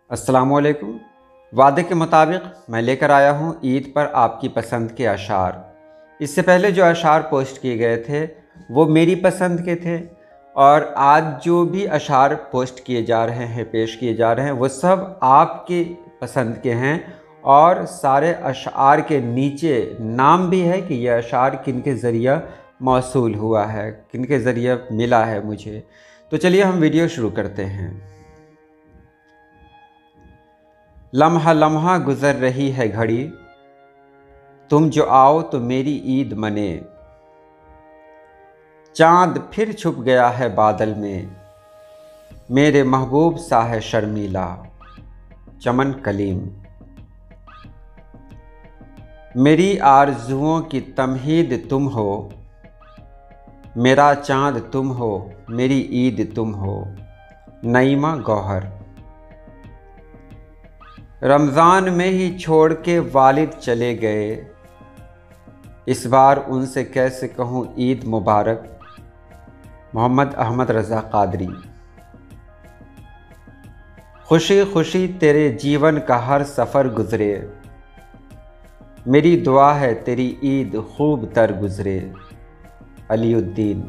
अस्सलामुअलैकुम। वादे के मुताबिक मैं लेकर आया हूँ ईद पर आपकी पसंद के अशार। इससे पहले जो अशार पोस्ट किए गए थे वो मेरी पसंद के थे, और आज जो भी अशार पोस्ट किए जा रहे हैं, पेश किए जा रहे हैं, वो सब आपके पसंद के हैं। और सारे अशार के नीचे नाम भी है कि यह अशार किन के ज़रिए मौसूल हुआ है, किन के ज़रिए मिला है मुझे। तो चलिए हम वीडियो शुरू करते हैं। लम्हा लम्हा गुज़र रही है घड़ी, तुम जो आओ तो मेरी ईद मने। चाँद फिर छुप गया है बादल में, मेरे महबूब सा है शर्मीला चमन कलीम। मेरी आरज़ुओं की तमहीद तुम हो, मेरा चाँद तुम हो, मेरी ईद तुम हो। नईमा गौहर। रमज़ान में ही छोड़ के वालिद चले गए, इस बार उनसे कैसे कहूँ ईद मुबारक। मोहम्मद अहमद रज़ा क़ादरी। खुशी खुशी तेरे जीवन का हर सफ़र गुज़रे, मेरी दुआ है तेरी ईद खूब तर गुज़रे। अलीउद्दीन।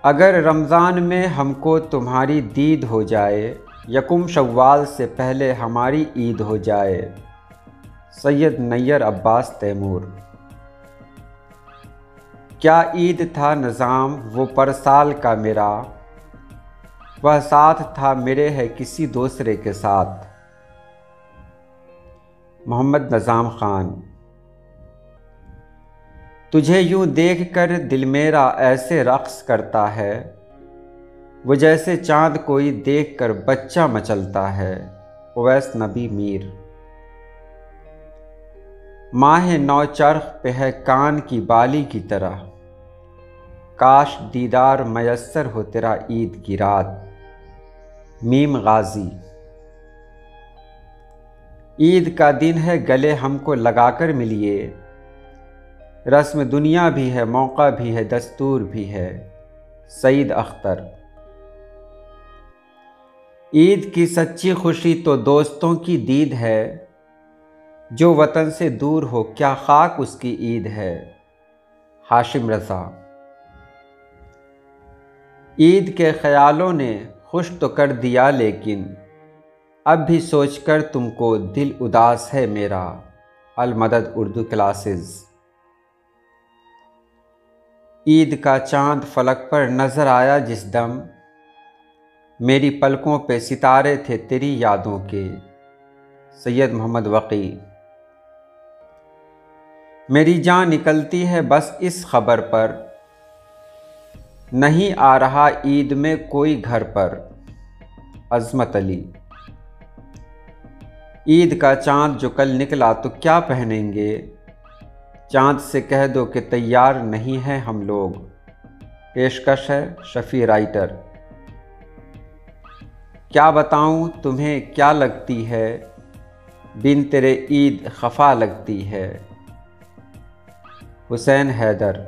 अगर रमज़ान में हमको तुम्हारी दीद हो जाए, यकुम शव्वाल से पहले हमारी ईद हो जाए। सैयद नैयर अब्बास तैमूर। क्या ईद था निज़ाम वो पर साल का मेरा, वह साथ था मेरे है किसी दूसरे के साथ। मोहम्मद नज़ाम ख़ान। तुझे यूँ देख कर दिल मेरा ऐसे रक़्स करता है, वो जैसे चाँद कोई देख कर बच्चा मचलता है। उवैस नबी मीर। माह नौचरख पे है कान की बाली की तरह, काश दीदार मयस्सर हो तेरा ईद की रात। मीम गाजी। ईद का दिन है गले हमको लगाकर मिलिए, रस्म दुनिया भी है, मौका भी है, दस्तूर भी है। सईद अख्तर। ईद की सच्ची खुशी तो दोस्तों की दीद है, जो वतन से दूर हो क्या खाक उसकी ईद है। हाशिम रज़ा। ईद के ख्यालों ने खुश तो कर दिया, लेकिन अब भी सोचकर तुमको दिल उदास है मेरा। अल मदद उर्दू क्लासेस। ईद का चाँद फलक पर नज़र आया जिस दम, मेरी पलकों पे सितारे थे तेरी यादों के। सैयद मोहम्मद वकी। मेरी जान निकलती है बस इस खबर पर, नहीं आ रहा ईद में कोई घर पर। अज़मत अली। ईद का चाँद जो कल निकला तो क्या पहनेंगे, चाँद से कह दो कि तैयार नहीं हैं हम लोग। पेशकश है शफ़ी राइटर। क्या बताऊं तुम्हें क्या लगती है, बिन तेरे ईद खफा लगती है। हुसैन हैदर।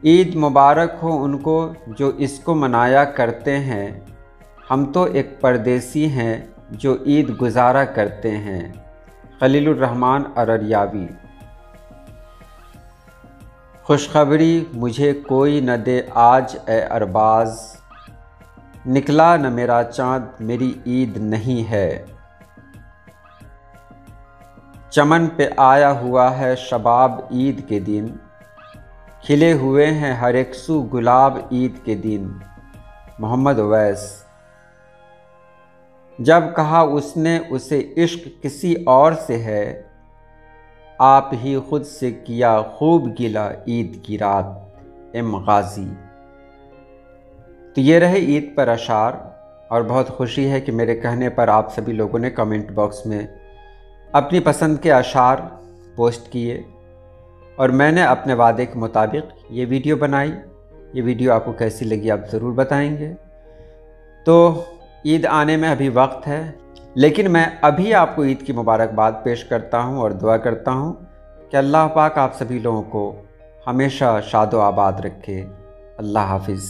ईद मुबारक हो उनको जो इसको मनाया करते हैं, हम तो एक परदेसी हैं जो ईद गुजारा करते हैं। खलीलुर रहमान अररियावी। खुशखबरी मुझे कोई न दे आज ए अरबाज़, निकला न मेरा चाँद मेरी ईद नहीं है। चमन पे आया हुआ है शबाब ईद के दिन, खिले हुए हैं हर एक सू गुलाब ईद के दिन। मोहम्मद उवैस। जब कहा उसने उसे इश्क किसी और से है, आप ही खुद से किया खूब गिला ईद की रात। एम गाजी। तो ये रहे ईद पर अशार, और बहुत खुशी है कि मेरे कहने पर आप सभी लोगों ने कमेंट बॉक्स में अपनी पसंद के अशार पोस्ट किए, और मैंने अपने वादे के मुताबिक ये वीडियो बनाई। ये वीडियो आपको कैसी लगी आप ज़रूर बताएंगे। तो ईद आने में अभी वक्त है, लेकिन मैं अभी आपको ईद की मुबारकबाद पेश करता हूँ और दुआ करता हूँ कि अल्लाह पाक आप सभी लोगों को हमेशा शादो आबाद रखे। अल्लाह हाफिज़।